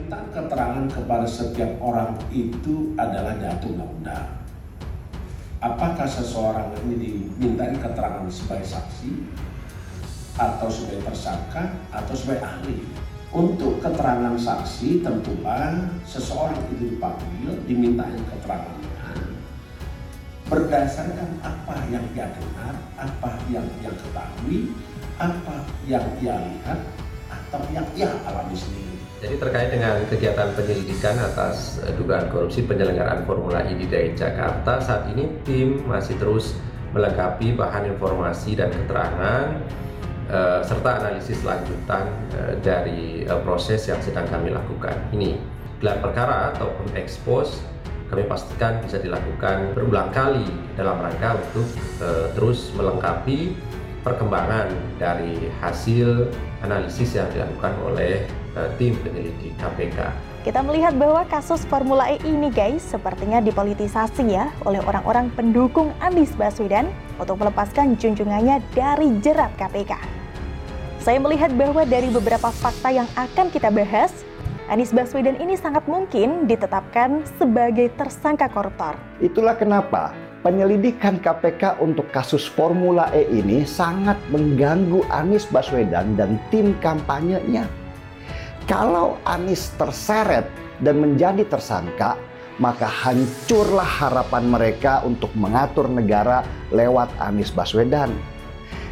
permintaan keterangan kepada setiap orang itu adalah diatur undang-undang. Apakah seseorang ini dimintai keterangan sebagai saksi atau sebagai tersangka atau sebagai ahli? Untuk keterangan saksi tentulah seseorang itu dipanggil, dimintai keterangannya berdasarkan apa yang dia dengar, apa yang dia ketahui, apa yang dia lihat, atau yang dia alami sendiri. Jadi terkait dengan kegiatan penyelidikan atas dugaan korupsi penyelenggaraan Formula E di DKI Jakarta, saat ini tim masih terus melengkapi bahan informasi dan keterangan serta analisis lanjutan dari proses yang sedang kami lakukan. Ini gelar perkara ataupun expose kami pastikan bisa dilakukan berulang kali dalam rangka untuk terus melengkapi perkembangan dari hasil analisis yang dilakukan oleh tim penyelidik KPK. Kita melihat bahwa kasus Formula E ini guys sepertinya dipolitisasi ya oleh orang-orang pendukung Anies Baswedan untuk melepaskan junjungannya dari jerat KPK. Saya melihat bahwa dari beberapa fakta yang akan kita bahas, Anies Baswedan ini sangat mungkin ditetapkan sebagai tersangka koruptor. Itulah kenapa penyelidikan KPK untuk kasus Formula E ini sangat mengganggu Anies Baswedan dan tim kampanyenya. Kalau Anies terseret dan menjadi tersangka, maka hancurlah harapan mereka untuk mengatur negara lewat Anies Baswedan.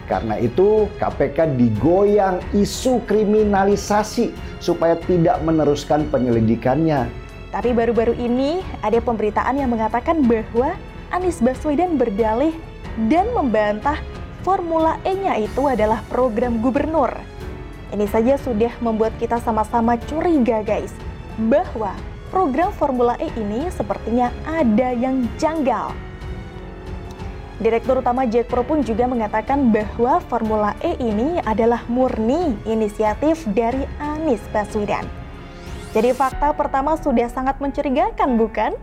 Karena itu KPK digoyang isu kriminalisasi supaya tidak meneruskan penyelidikannya. Tapi baru-baru ini ada pemberitaan yang mengatakan bahwa Anies Baswedan berdalih dan membantah Formula E-nya itu adalah program gubernur. Ini saja sudah membuat kita sama-sama curiga guys, bahwa program Formula E ini sepertinya ada yang janggal. Direktur Utama Jakpro pun juga mengatakan bahwa Formula E ini adalah murni inisiatif dari Anies Baswedan. Jadi fakta pertama sudah sangat mencurigakan, bukan?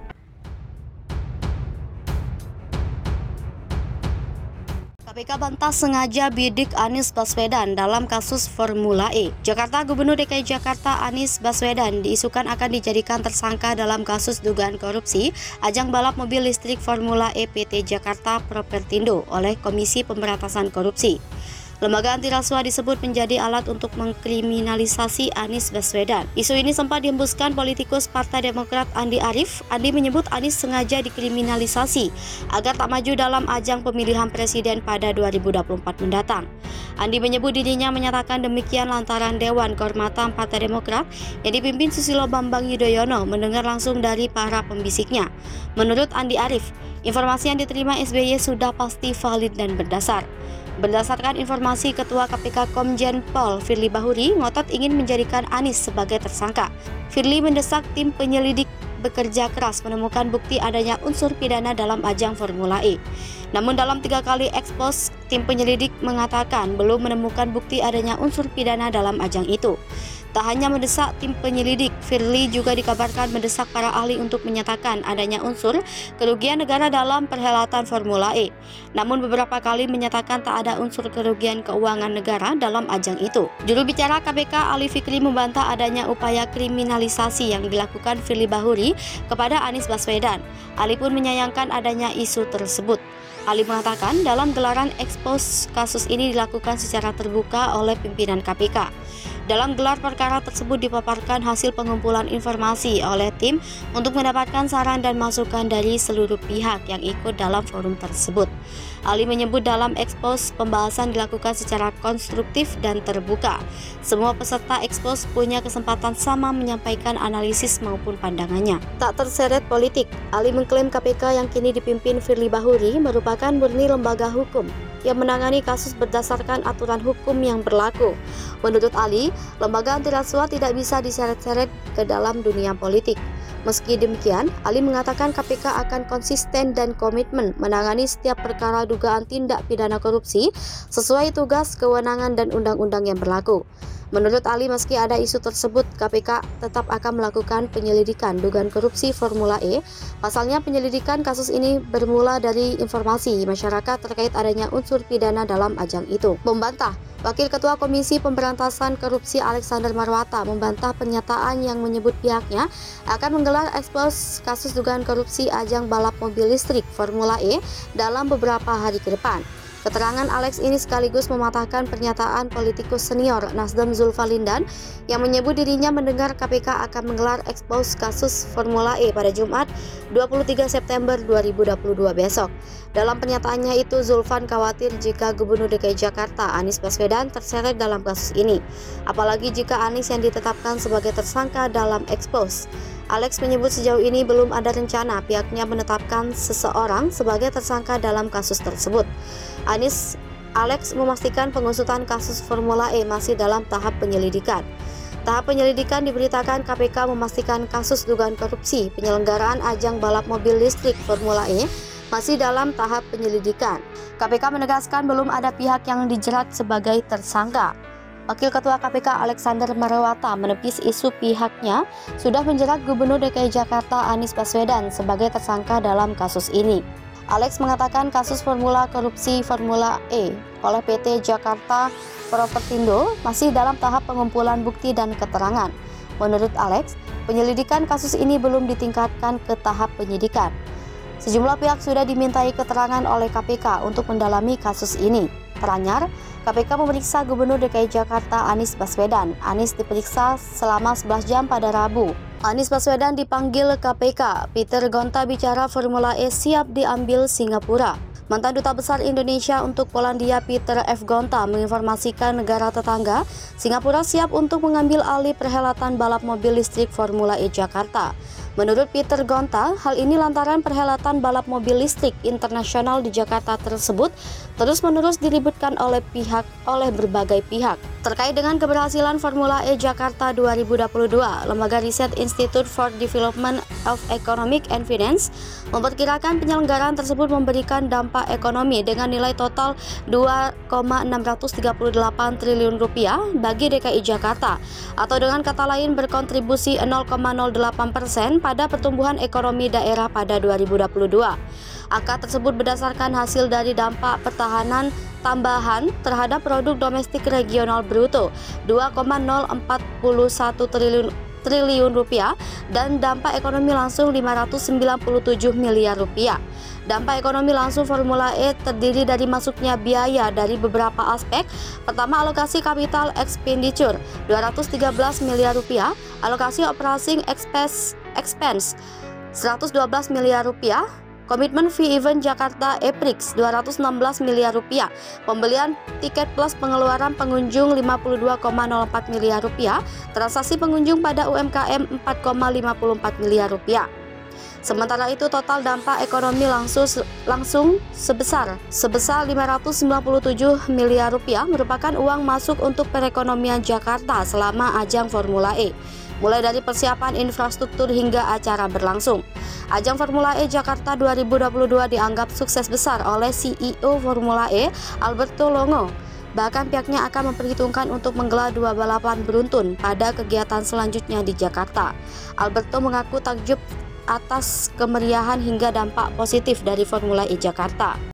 KPK bantah sengaja bidik Anies Baswedan dalam kasus Formula E. Jakarta, Gubernur DKI Jakarta Anies Baswedan diisukan akan dijadikan tersangka dalam kasus dugaan korupsi ajang balap mobil listrik Formula E PT Jakarta Propertindo oleh Komisi Pemberantasan Korupsi. Lembaga anti rasuah disebut menjadi alat untuk mengkriminalisasi Anies Baswedan. Isu ini sempat dihembuskan politikus Partai Demokrat Andi Arief. Andi menyebut Anies sengaja dikriminalisasi agar tak maju dalam ajang pemilihan presiden pada 2024 mendatang. Andi menyebut dirinya menyatakan demikian lantaran Dewan Kehormatan Partai Demokrat yang dipimpin Susilo Bambang Yudhoyono mendengar langsung dari para pembisiknya. Menurut Andi Arief, informasi yang diterima SBY sudah pasti valid dan berdasar. Berdasarkan informasi Ketua KPK Komjen Pol Firly Bahuri ngotot ingin menjadikan Anies sebagai tersangka. Firly mendesak tim penyelidik bekerja keras menemukan bukti adanya unsur pidana dalam ajang Formula E. Namun dalam 3 kali ekspos, tim penyelidik mengatakan belum menemukan bukti adanya unsur pidana dalam ajang itu. Tak hanya mendesak tim penyelidik, Firly juga dikabarkan mendesak para ahli untuk menyatakan adanya unsur kerugian negara dalam perhelatan Formula E. Namun beberapa kali menyatakan tak ada unsur kerugian keuangan negara dalam ajang itu. Juru bicara KPK Ali Fikri membantah adanya upaya kriminalisasi yang dilakukan Firly Bahuri kepada Anies Baswedan. Ali pun menyayangkan adanya isu tersebut. Ali mengatakan dalam gelaran ekspos kasus ini dilakukan secara terbuka oleh pimpinan KPK. Dalam gelar perkara tersebut dipaparkan hasil pengumpulan informasi oleh tim untuk mendapatkan saran dan masukan dari seluruh pihak yang ikut dalam forum tersebut. Ali menyebut dalam ekspos pembahasan dilakukan secara konstruktif dan terbuka. Semua peserta ekspos punya kesempatan sama menyampaikan analisis maupun pandangannya. Tak terseret politik, Ali mengklaim KPK yang kini dipimpin Firly Bahuri merupakan murni lembaga hukum yang menangani kasus berdasarkan aturan hukum yang berlaku. Menurut Ali, lembaga anti rasuah tidak bisa diseret-seret ke dalam dunia politik. Meski demikian, Ali mengatakan KPK akan konsisten dan komitmen menangani setiap perkara dugaan tindak pidana korupsi sesuai tugas, kewenangan, dan undang-undang yang berlaku. Menurut Ali, meski ada isu tersebut, KPK tetap akan melakukan penyelidikan dugaan korupsi Formula E. Pasalnya, penyelidikan kasus ini bermula dari informasi masyarakat terkait adanya unsur pidana dalam ajang itu. Membantah, Wakil Ketua Komisi Pemberantasan Korupsi Alexander Marwata membantah pernyataan yang menyebut pihaknya akan menggelar ekspos kasus dugaan korupsi ajang balap mobil listrik Formula E dalam beberapa hari ke depan. Keterangan Alex ini sekaligus mematahkan pernyataan politikus senior Nasdem Zulfa Lindan yang menyebut dirinya mendengar KPK akan menggelar ekspos kasus Formula E pada Jumat 23 September 2022 besok. Dalam pernyataannya itu, Zulfan khawatir jika Gubernur DKI Jakarta Anies Baswedan terseret dalam kasus ini, apalagi jika Anies yang ditetapkan sebagai tersangka dalam ekspos. Alex menyebut sejauh ini belum ada rencana pihaknya menetapkan seseorang sebagai tersangka dalam kasus tersebut. Alex memastikan pengusutan kasus Formula E masih dalam tahap penyelidikan. Tahap penyelidikan diberitakan KPK memastikan kasus dugaan korupsi penyelenggaraan ajang balap mobil listrik Formula E masih dalam tahap penyelidikan. KPK menegaskan belum ada pihak yang dijerat sebagai tersangka. Wakil Ketua KPK Alexander Marwata menepis isu pihaknya sudah menjerat Gubernur DKI Jakarta Anies Baswedan sebagai tersangka dalam kasus ini. Alex mengatakan kasus korupsi Formula E oleh PT Jakarta Propertindo masih dalam tahap pengumpulan bukti dan keterangan. Menurut Alex, penyelidikan kasus ini belum ditingkatkan ke tahap penyidikan. Sejumlah pihak sudah dimintai keterangan oleh KPK untuk mendalami kasus ini. Teranyar, KPK memeriksa Gubernur DKI Jakarta Anies Baswedan. Anies diperiksa selama 11 jam pada Rabu. Anies Baswedan dipanggil KPK. Peter Gonta bicara Formula E siap diambil Singapura. Mantan Duta Besar Indonesia untuk Polandia Peter F. Gonta menginformasikan negara tetangga Singapura siap untuk mengambil alih perhelatan balap mobil listrik Formula E Jakarta. Menurut Peter Gonta, hal ini lantaran perhelatan balap mobil listrik internasional di Jakarta tersebut terus-menerus diributkan oleh berbagai pihak. Terkait dengan keberhasilan Formula E Jakarta 2022, Lembaga Riset Institute for Development of Economic and Finance memperkirakan penyelenggaraan tersebut memberikan dampak ekonomi dengan nilai total 2,638 triliun rupiah bagi DKI Jakarta, atau dengan kata lain berkontribusi 0,08% pada pertumbuhan ekonomi daerah pada 2022. Angka tersebut berdasarkan hasil dari dampak pertahanan tambahan terhadap produk domestik regional bruto 2,041 triliun rupiah dan dampak ekonomi langsung 597 miliar rupiah. Dampak ekonomi langsung Formula E terdiri dari masuknya biaya dari beberapa aspek. Pertama, alokasi capital expenditure 213 miliar rupiah, alokasi operating expense 112 miliar rupiah, komitmen fee event Jakarta E-Prix 216 miliar rupiah, pembelian tiket plus pengeluaran pengunjung 52,04 miliar rupiah, transaksi pengunjung pada UMKM 4,54 miliar rupiah. Sementara itu total dampak ekonomi langsung sebesar 597 miliar rupiah merupakan uang masuk untuk perekonomian Jakarta selama ajang Formula E, mulai dari persiapan infrastruktur hingga acara berlangsung. Ajang Formula E Jakarta 2022 dianggap sukses besar oleh CEO Formula E, Alberto Longo. Bahkan pihaknya akan memperhitungkan untuk menggelar 2 balapan beruntun pada kegiatan selanjutnya di Jakarta. Alberto mengaku takjub atas kemeriahan hingga dampak positif dari Formula E Jakarta.